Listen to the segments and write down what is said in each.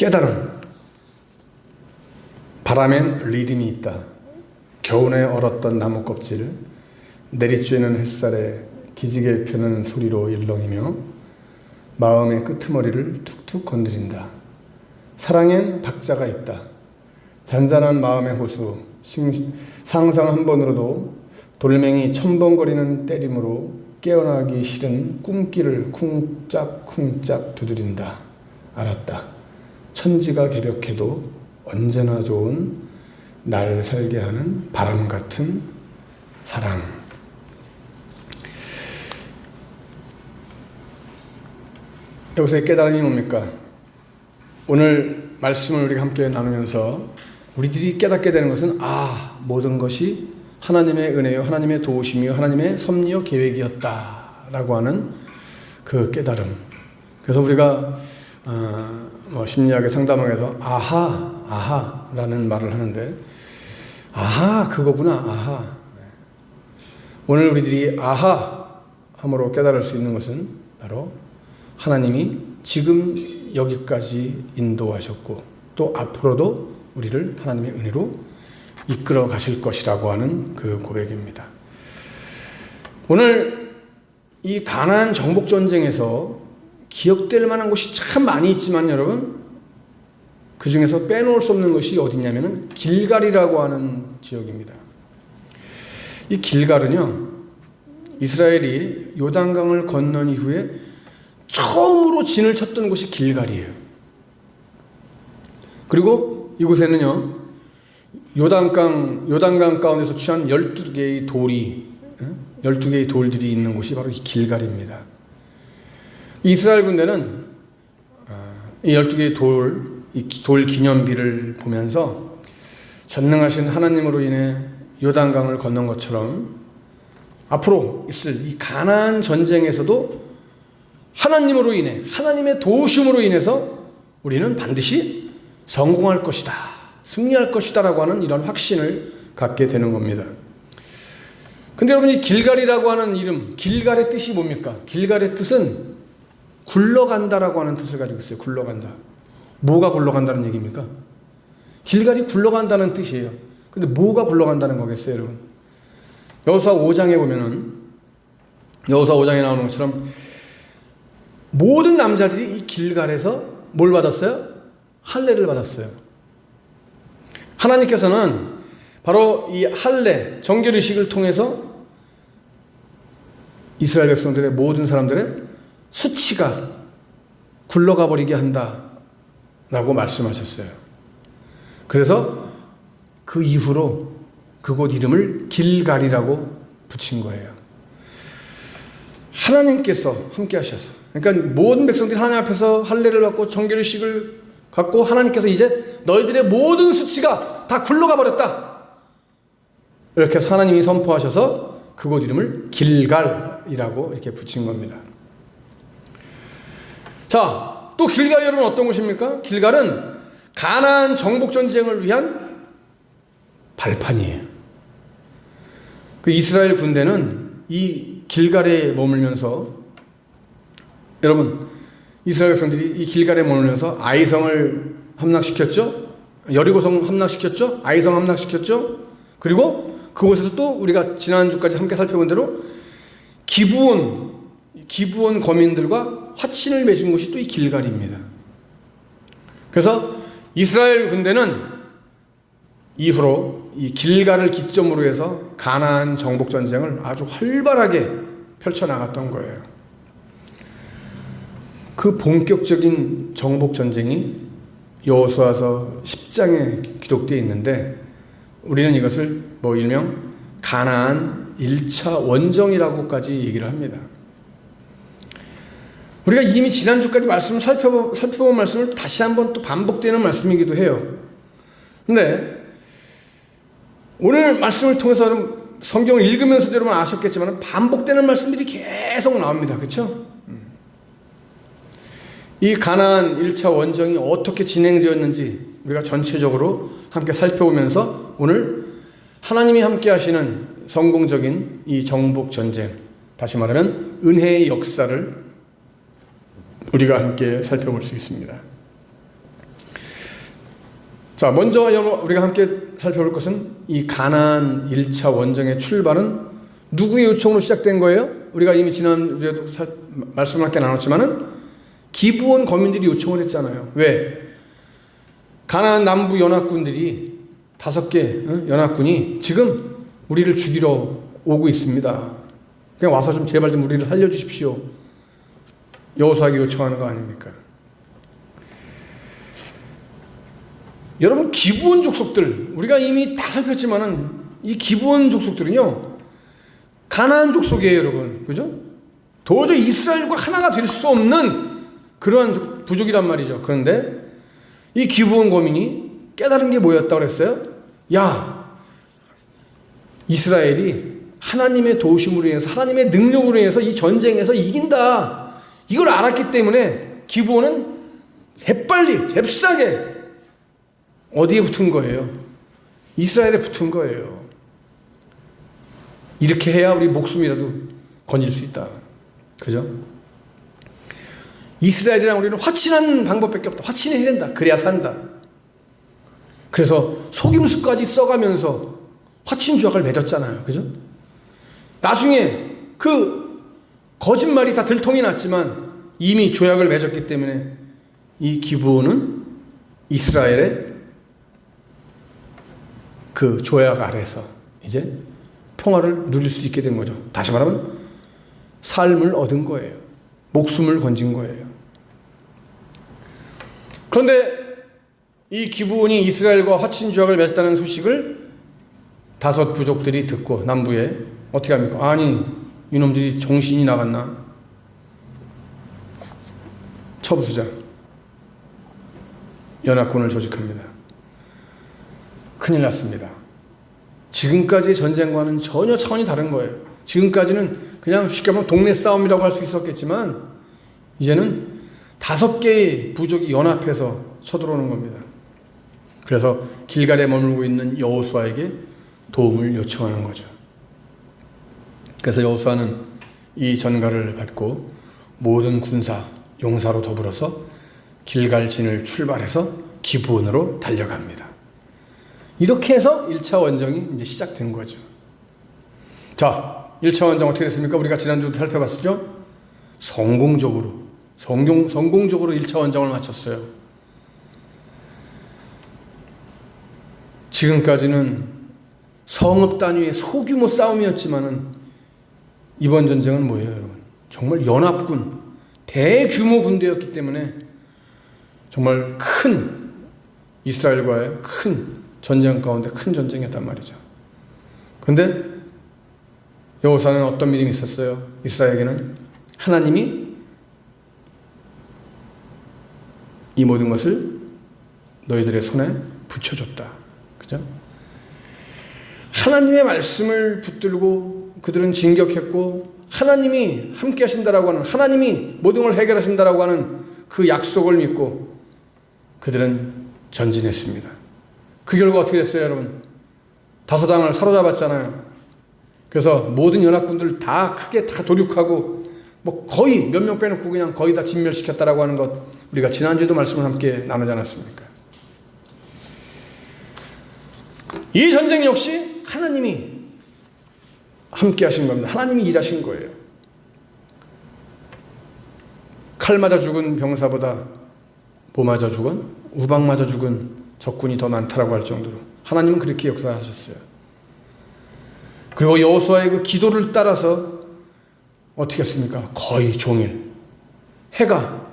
깨달음. 바람엔 리듬이 있다. 겨우내 얼었던 나무 껍질, 내리쬐는 햇살에 기지개 펴는 소리로 일렁이며 마음의 끄트머리를 툭툭 건드린다. 사랑엔 박자가 있다. 잔잔한 마음의 호수, 상상 한 번으로도 돌멩이 첨벙거리는 때림으로 깨어나기 싫은 꿈길을 쿵짝쿵짝 두드린다. 알았다. 천지가 개벽해도 언제나 좋은 날 살게 하는 바람 같은 사랑. 여기서의 깨달음이 뭡니까? 오늘 말씀을 우리가 함께 나누면서 우리들이 깨닫게 되는 것은 모든 것이 하나님의 은혜요, 하나님의 도우심이요, 하나님의 섭리요 계획이었다라고 하는 그 깨달음. 그래서 우리가 심리학의 상담학에서 아하라는 말을 하는데, 그거구나. 오늘 우리들이 함으로 깨달을 수 있는 것은 바로 하나님이 지금 여기까지 인도하셨고 또 앞으로도 우리를 하나님의 은혜로 이끌어 가실 것이라고 하는 그 고백입니다. 오늘 이 가나안 정복 전쟁에서 기억될 만한 곳이 참 많이 있지만 여러분, 그 중에서 빼놓을 수 없는 것이 어디냐면은 길갈이라고 하는 지역입니다. 이 길갈은요, 이스라엘이 요단강을 건넌 이후에 처음으로 진을 쳤던 곳이 길갈이에요. 그리고 이곳에는요, 요단강 가운데서 취한 12개의 돌들이 있는 곳이 바로 이 길갈입니다. 이스라엘 군대는 이 12개의 돌 기념비를 보면서 전능하신 하나님으로 인해 요단강을 건넌 것처럼 앞으로 있을 이 가나안 전쟁에서도 하나님으로 인해, 하나님의 도우심으로 인해서 우리는 반드시 성공할 것이다, 승리할 것이다 라고 하는 이런 확신을 갖게 되는 겁니다. 근데 여러분, 이 길갈이라고 하는 이름, 길갈의 뜻이 뭡니까? 길갈의 뜻은 굴러간다라고 하는 뜻을 가지고 있어요. 굴러간다. 뭐가 굴러간다는 얘기입니까? 길갈이 굴러간다는 뜻이에요. 근데 뭐가 굴러간다는 거겠어요, 여러분? 여호수아 5장에 보면은, 여호수아 5장에 나오는 것처럼 모든 남자들이 이 길갈에서 뭘 받았어요? 할례를 받았어요. 하나님께서는 바로 이 할례, 정결의식을 통해서 이스라엘 백성들의 모든 사람들의 수치가 굴러가 버리게 한다라고 말씀하셨어요. 그래서 그 이후로 그곳 이름을 길갈이라고 붙인 거예요. 하나님께서 함께 하셔서, 그러니까 모든 백성들이 하나님 앞에서 할례를 받고 정결의식을 갖고 하나님께서 이제 너희들의 모든 수치가 다 굴러가 버렸다, 이렇게 해서 하나님이 선포하셔서 그곳 이름을 길갈이라고 이렇게 붙인 겁니다. 자, 또 길갈이 여러분 어떤 곳입니까? 길갈은 가나안 정복 전쟁을 위한 발판이에요. 그 이스라엘 군대는 이 길갈에 머물면서, 여러분, 이스라엘 백성들이 이 길갈에 머물면서 아이성을 함락시켰죠? 여리고성 함락시켰죠? 아이성 함락시켰죠? 그리고 그곳에서 또 우리가 지난주까지 함께 살펴본 대로 기브온 거민들과 화친을 맺은 곳이 또 이 길갈입니다. 그래서 이스라엘 군대는 이후로 이 길갈을 기점으로 해서 가나안 정복 전쟁을 아주 활발하게 펼쳐나갔던 거예요. 그 본격적인 정복 전쟁이 여호수아서 10장에 기록되어 있는데, 우리는 이것을 일명 가나안 1차 원정이라고까지 얘기를 합니다. 우리가 이미 지난주까지 말씀을 살펴본 말씀을 다시 한번 또 반복되는 말씀이기도 해요. 근데 오늘 말씀을 통해서 성경을 읽으면서도 여러분 아셨겠지만 반복되는 말씀들이 계속 나옵니다. 그렇죠? 이 가나안 1차 원정이 어떻게 진행되었는지 우리가 전체적으로 함께 살펴보면서 오늘 하나님이 함께 하시는 성공적인 이 정복 전쟁, 다시 말하면 은혜의 역사를 우리가 함께 살펴볼 수 있습니다. 자, 먼저 우리가 함께 살펴볼 것은 이 가나안 1차 원정의 출발은 누구의 요청으로 시작된 거예요? 우리가 이미 지난주에도 말씀을 함께 나눴지만은 기브온 거민들이 요청을 했잖아요. 왜? 가나안 남부 연합군들이 5개 연합군이 지금 우리를 죽이러 오고 있습니다. 그냥 와서 좀 제발 좀 우리를 살려주십시오. 여호수아에게 요청하는 거 아닙니까? 여러분, 기브온 족속들 우리가 이미 다 살폈지만은 이 기브온 족속들은요 가나안 족속이에요, 여러분. 그죠? 도저히 이스라엘과 하나가 될 수 없는 그러한 부족이란 말이죠. 그런데 이 기브온 거민이 깨달은 게 뭐였다고 그랬어요? 야, 이스라엘이 하나님의 도우심으로 인해서, 하나님의 능력으로 인해서 이 전쟁에서 이긴다. 이걸 알았기 때문에 기브온은 재빨리, 잽싸게 어디에 붙은 거예요? 이스라엘에 붙은 거예요. 이렇게 해야 우리 목숨이라도 건질 수 있다. 그죠? 이스라엘이랑 우리는 화친한 방법밖에 없다. 화친해야 된다. 그래야 산다. 그래서 속임수까지 써가면서 화친 조약을 맺었잖아요. 그죠? 나중에 그 거짓말이 다 들통이 났지만 이미 조약을 맺었기 때문에 이 기브온은 이스라엘의 그 조약 아래서 이제 평화를 누릴 수 있게 된 거죠. 다시 말하면 삶을 얻은 거예요. 목숨을 건진 거예요. 그런데 이 기브온이 이스라엘과 화친 조약을 맺었다는 소식을 5 부족들이 듣고 남부에 어떻게 합니까? 아니, 이놈들이 정신이 나갔나? 처부수자 연합군을 조직합니다. 큰일 났습니다. 지금까지의 전쟁과는 전혀 차원이 다른 거예요. 지금까지는 그냥 쉽게 말하면 동네 싸움이라고 할 수 있었겠지만 이제는 5개의 부족이 연합해서 쳐들어오는 겁니다. 그래서 길갈에 머물고 있는 여호수아에게 도움을 요청하는 거죠. 그래서 여호수아는 이 전가를 받고 모든 군사, 용사로 더불어서 길갈진을 출발해서 기브온으로 달려갑니다. 이렇게 해서 1차 원정이 이제 시작된 거죠. 자, 1차 원정 어떻게 됐습니까? 우리가 지난주도 살펴봤죠? 성공적으로 1차 원정을 마쳤어요. 지금까지는 성읍 단위의 소규모 싸움이었지만은 이번 전쟁은 뭐예요, 여러분? 정말 연합군, 대규모 군대였기 때문에 정말 큰 이스라엘과의 큰 전쟁 가운데 큰 전쟁이었단 말이죠. 그런데 여호수아는 어떤 믿음이 있었어요? 이스라엘에게는 하나님이 이 모든 것을 너희들의 손에 붙여줬다. 그죠? 하나님의 말씀을 붙들고 그들은 진격했고 하나님이 함께 하신다라고 하는, 하나님이 모든 걸 해결하신다라고 하는 그 약속을 믿고 그들은 전진했습니다. 그 결과 어떻게 됐어요, 여러분? 다소당을 사로잡았잖아요. 그래서 모든 연합군들 다 크게 다 도륙하고 뭐 거의 몇 명 빼놓고 그냥 거의 다 진멸시켰다라고 하는 것, 우리가 지난주에도 말씀을 함께 나누지 않았습니까? 이 전쟁 역시 하나님이 함께 하신 겁니다. 하나님이 일하신 거예요. 칼 맞아 죽은 병사보다 뭐 맞아 죽은? 우박 맞아 죽은 적군이 더 많다라고 할 정도로 하나님은 그렇게 역사하셨어요. 그리고 여호수아의 그 기도를 따라서 어떻게 했습니까? 거의 종일 해가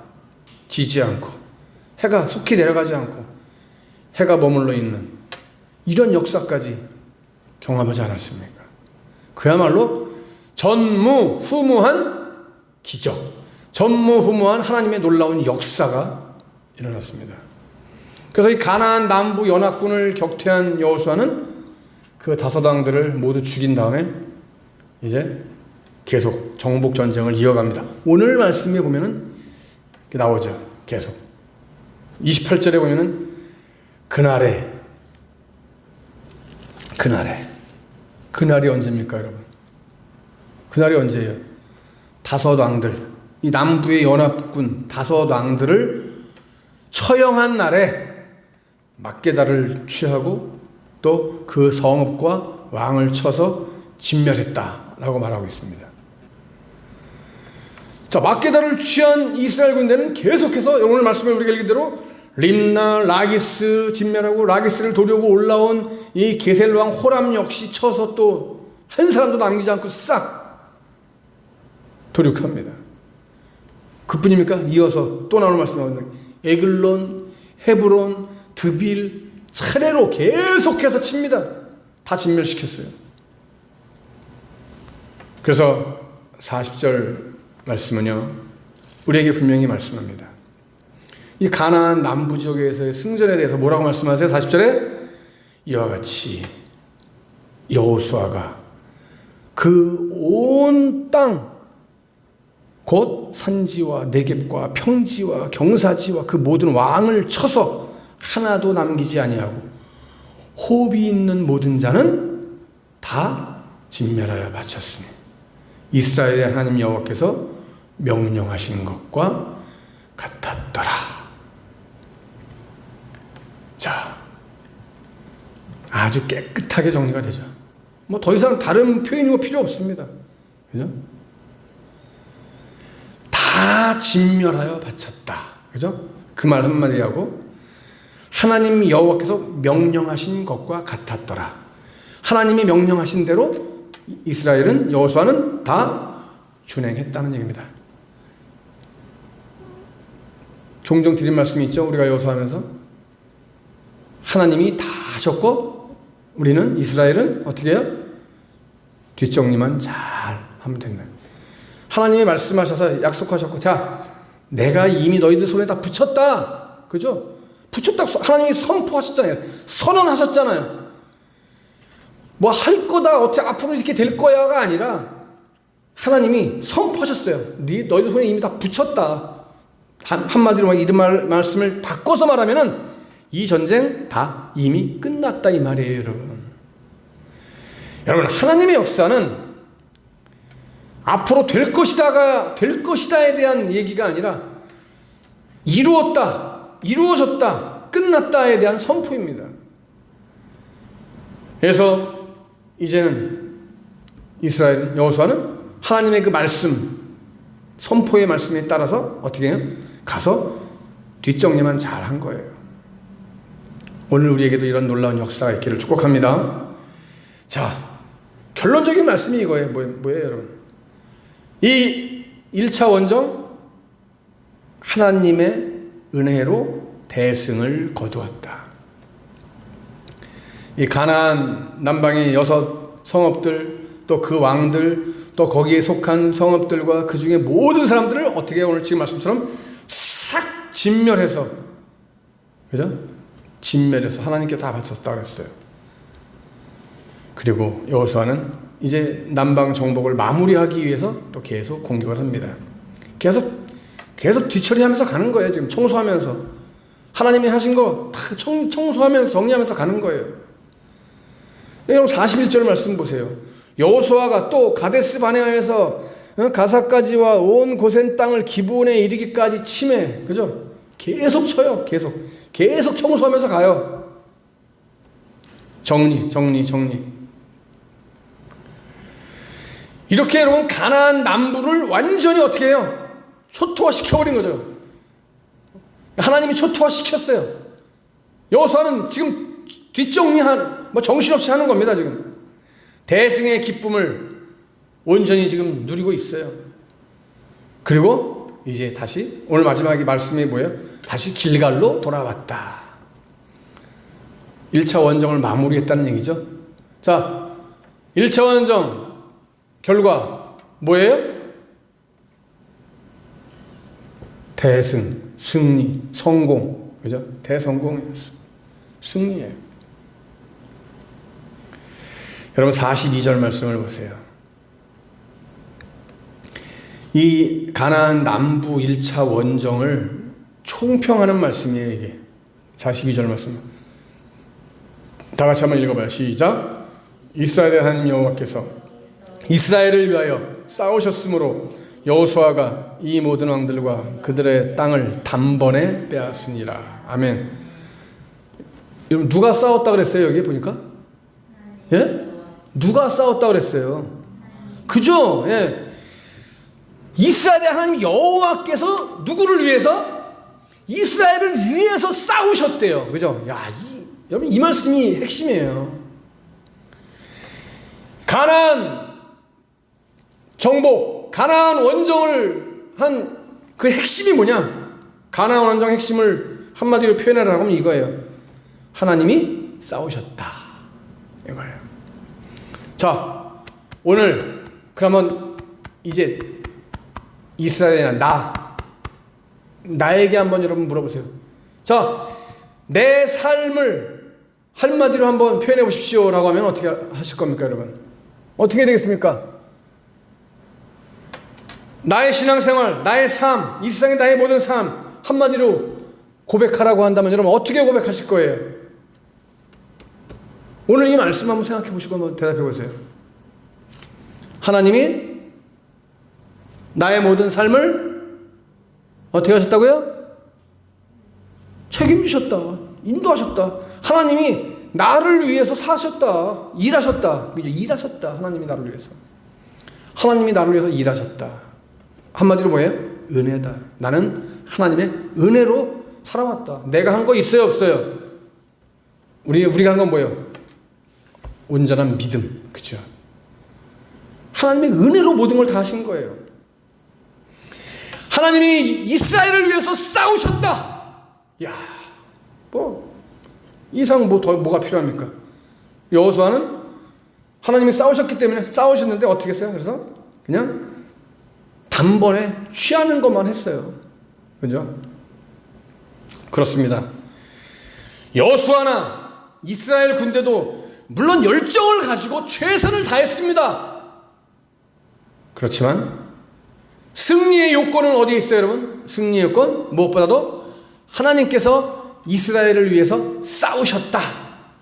지지 않고 해가 속히 내려가지 않고 해가 머물러 있는 이런 역사까지 경험하지 않았습니까? 그야말로 전무후무한 기적, 전무후무한 하나님의 놀라운 역사가 일어났습니다. 그래서 이 가나안 남부 연합군을 격퇴한 여호수아는 그 다소당들을 모두 죽인 다음에 이제 계속 정복 전쟁을 이어갑니다. 오늘 말씀에 보면은 나오죠. 계속 28절에 보면은 그날이 언제입니까, 여러분? 그날이 언제예요? 다소당들, 이 남부의 연합군 다소당들을 처형한 날에 막게다를 취하고 또 그 성읍과 왕을 쳐서 진멸했다라고 말하고 있습니다. 자, 막게다를 취한 이스라엘 군대는 계속해서 오늘 말씀을 우리가 읽은 대로 림나, 라기스 진멸하고 라기스를 도려고 올라온 이 게셀 왕 호람 역시 쳐서 또 한 사람도 남기지 않고 싹 도륙합니다. 그뿐입니까? 이어서 또 나오는 말씀이 나옵니다. 에글론, 헤브론, 드빌 차례로 계속해서 칩니다. 다 진멸시켰어요. 그래서 40절 말씀은요, 우리에게 분명히 말씀합니다. 이 가나안 남부 지역에서의 승전에 대해서 뭐라고 말씀하세요? 40절에 이와 같이 여호수아가 그 온 땅 곧 산지와 네겝과 평지와 경사지와 그 모든 왕을 쳐서 하나도 남기지 아니하고 호흡이 있는 모든 자는 다 진멸하여 바쳤으니 이스라엘의 하나님 여호와께서 명령하신 것과 같았더라. 자, 아주 깨끗하게 정리가 되죠. 뭐 더 이상 다른 표현이 필요 없습니다. 그죠? 다 진멸하여 바쳤다. 그죠? 그 말 한마디 하고 하나님 여호와께서 명령하신 것과 같았더라. 하나님이 명령하신 대로 이스라엘은 여호수아는 다 준행했다는 얘기입니다. 종종 드린 말씀이 있죠. 우리가 여호수아하면서 하나님이 다 하셨고 우리는 이스라엘은 어떻게 해요? 뒷정리만 잘 하면 된다. 하나님이 말씀하셔서 약속하셨고 자 내가 이미 너희들 손에 다 붙였다. 그죠? 붙였다. 하나님이 선포하셨잖아요. 선언하셨잖아요. 뭐 할 거다. 어떻게 앞으로 이렇게 될 거야가 아니라 하나님이 선포하셨어요. 너희들 손에 이미 다 붙였다. 한마디로 이런 말씀을 바꿔서 말하면은 이 전쟁 다 이미 끝났다 이 말이에요, 여러분. 여러분, 하나님의 역사는 앞으로 될 것이다에 대한 얘기가 아니라 이루었다, 이루어졌다, 끝났다에 대한 선포입니다. 그래서 이제는 이스라엘 여호수아는 하나님의 그 말씀, 선포의 말씀에 따라서 어떻게 해요? 가서 뒷정리만 잘 한 거예요. 오늘 우리에게도 이런 놀라운 역사가 있기를 축복합니다. 자, 결론적인 말씀이 이거예요. 뭐예요, 여러분? 이 1차 원정, 하나님의 은혜로 대승을 거두었다. 이 가나안 남방의 6 성읍들, 또 그 왕들, 또 거기에 속한 성읍들과 그 중에 모든 사람들을 어떻게 오늘 지금 말씀처럼 싹 진멸해서, 그죠? 진멸해서 하나님께 다 바쳤다 그랬어요. 그리고 여호수아는 이제 남방 정복을 마무리하기 위해서 또 계속 공격을 합니다. 계속 뒤처리하면서 가는 거예요. 지금 청소하면서 하나님이 하신 거 다 청소하면서 정리하면서 가는 거예요. 여러분 41절 말씀 보세요. 여호수아가 또 가데스 바네아에서 가사까지와 온 고센 땅을 기브온에 이르기까지 치매, 그죠? 계속 쳐요. 계속 청소하면서 가요. 정리. 이렇게 여러분 가나안 남부를 완전히 어떻게 해요? 초토화시켜버린 거죠. 하나님이 초토화시켰어요. 여호수아는 지금 정신없이 하는 겁니다. 지금 대승의 기쁨을 온전히 지금 누리고 있어요. 그리고 이제 다시 오늘 마지막에 말씀이 뭐예요? 다시 길갈로 돌아왔다. 1차 원정을 마무리했다는 얘기죠. 자, 1차 원정 결과 뭐예요? 대승, 승리, 성공, 그죠? 대성공이었어. 승리예요. 여러분 42절 말씀을 보세요. 이 가나안 남부 1차 원정을 총평하는 말씀이에요, 이게. 42절 말씀. 다 같이 한번 읽어봐요. 시작. 이스라엘의 하나님 여호와께서 이스라엘을 위하여 싸우셨으므로 여호수아가 이 모든 왕들과 그들의 땅을 단번에 빼앗으니라. 아멘. 여러분 누가 싸웠다 그랬어요? 여기 보니까? 예? 누가 싸웠다 그랬어요? 그죠? 예. 이스라엘의 하나님 여호와께서 누구를 위해서? 이스라엘을 위해서 싸우셨대요. 그죠? 야, 여러분 이 말씀이 핵심이에요. 가나안 정복, 가나안 원정을 한 그 핵심이 뭐냐? 가나안 원정 핵심을 한마디로 표현하라고 하면 이거예요. 하나님이 싸우셨다. 이거예요. 자, 오늘 그러면 이제 이스라엘이나 나에게 한번 여러분 물어보세요. 자, 내 삶을 한마디로 한번 표현해 보십시오 라고 하면 어떻게 하실 겁니까, 여러분? 어떻게 되겠습니까? 나의 신앙생활, 나의 삶, 이 세상의 나의 모든 삶 한마디로 고백하라고 한다면 여러분 어떻게 고백하실 거예요? 오늘 이 말씀 한번 생각해 보시고 한번 대답해 보세요. 하나님이 나의 모든 삶을 어떻게 하셨다고요? 책임지셨다. 인도하셨다. 하나님이 나를 위해서 사셨다. 일하셨다. 이제 일하셨다. 하나님이 나를 위해서. 하나님이 나를 위해서 일하셨다. 한마디로 뭐예요? 은혜다. 나는 하나님의 은혜로 살아왔다. 내가 한 거 있어요, 없어요? 우리가 한 건 뭐예요? 온전한 믿음. 그죠? 하나님의 은혜로 모든 걸 다 하신 거예요. 하나님이 이스라엘을 위해서 싸우셨다. 야, 이상 뭐가 필요합니까? 여호수아는 하나님이 싸우셨기 때문에 싸우셨는데 어떻게 했어요? 그래서 그냥 단번에 취하는 것만 했어요. 그죠? 그렇습니다. 여호수아나 이스라엘 군대도 물론 열정을 가지고 최선을 다했습니다. 그렇지만 승리의 요건은 어디에 있어요, 여러분? 승리의 요건 무엇보다도 하나님께서 이스라엘을 위해서 싸우셨다.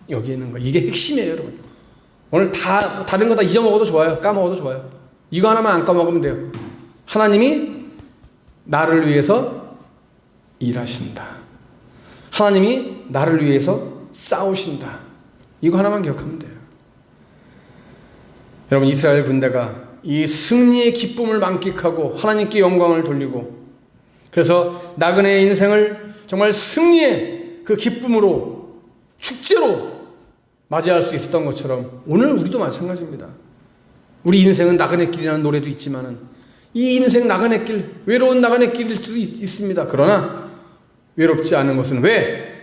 여기에 있는 거. 이게 핵심이에요, 여러분. 오늘 다른 거 다 잊어먹어도 좋아요. 까먹어도 좋아요. 이거 하나만 안 까먹으면 돼요. 하나님이 나를 위해서 일하신다. 하나님이 나를 위해서 싸우신다. 이거 하나만 기억하면 돼요. 여러분, 이스라엘 군대가 이 승리의 기쁨을 만끽하고 하나님께 영광을 돌리고, 그래서 나그네의 인생을 정말 승리의 그 기쁨으로, 축제로 맞이할 수 있었던 것처럼 오늘 우리도 마찬가지입니다. 우리 인생은 나그네 길이라는 노래도 있지만은 이 인생 나그네 길, 외로운 나그네 길일 수도 있습니다. 그러나 외롭지 않은 것은 왜?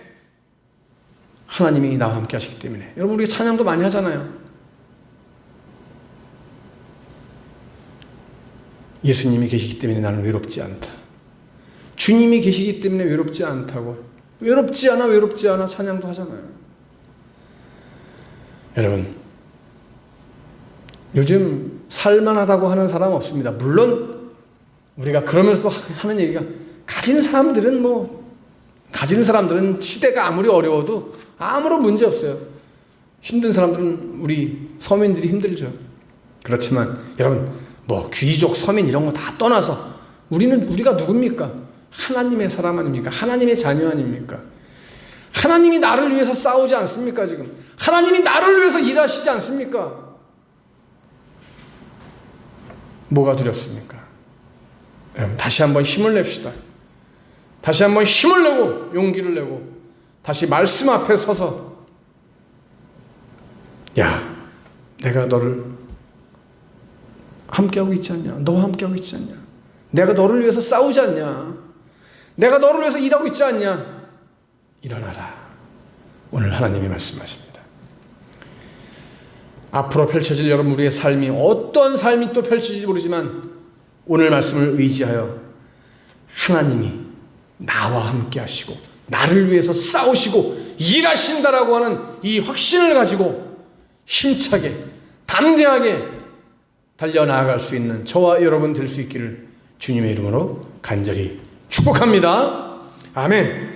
하나님이 나와 함께 하시기 때문에. 여러분, 우리가 찬양도 많이 하잖아요. 예수님이 계시기 때문에 나는 외롭지 않다. 주님이 계시기 때문에 외롭지 않다고. 외롭지 않아 찬양도 하잖아요. 여러분, 요즘 살만하다고 하는 사람 없습니다. 물론 우리가 그러면서도 하는 얘기가, 가진 사람들은 시대가 아무리 어려워도 아무런 문제 없어요. 힘든 사람들은 우리 서민들이 힘들죠. 그렇지만 여러분, 귀족, 서민 이런 거 다 떠나서 우리가 누굽니까? 하나님의 사람 아닙니까? 하나님의 자녀 아닙니까? 하나님이 나를 위해서 싸우지 않습니까? 지금 하나님이 나를 위해서 일하시지 않습니까? 뭐가 두렵습니까? 여러분, 다시 한번 힘을 냅시다. 다시 한번 힘을 내고 용기를 내고 다시 말씀 앞에 서서, 야, 내가 너를 함께하고 있지 않냐? 너와 함께하고 있지 않냐? 내가 너를 위해서 싸우지 않냐? 내가 너를 위해서 일하고 있지 않냐? 일어나라. 오늘 하나님이 말씀하십니다. 앞으로 펼쳐질 여러분 우리의 삶이 어떤 삶이 또 펼쳐질지 모르지만 오늘 말씀을 의지하여 하나님이 나와 함께 하시고 나를 위해서 싸우시고 일하신다라고 하는 이 확신을 가지고 힘차게 담대하게 달려나아갈 수 있는 저와 여러분 될 수 있기를 주님의 이름으로 간절히 축복합니다. 아멘.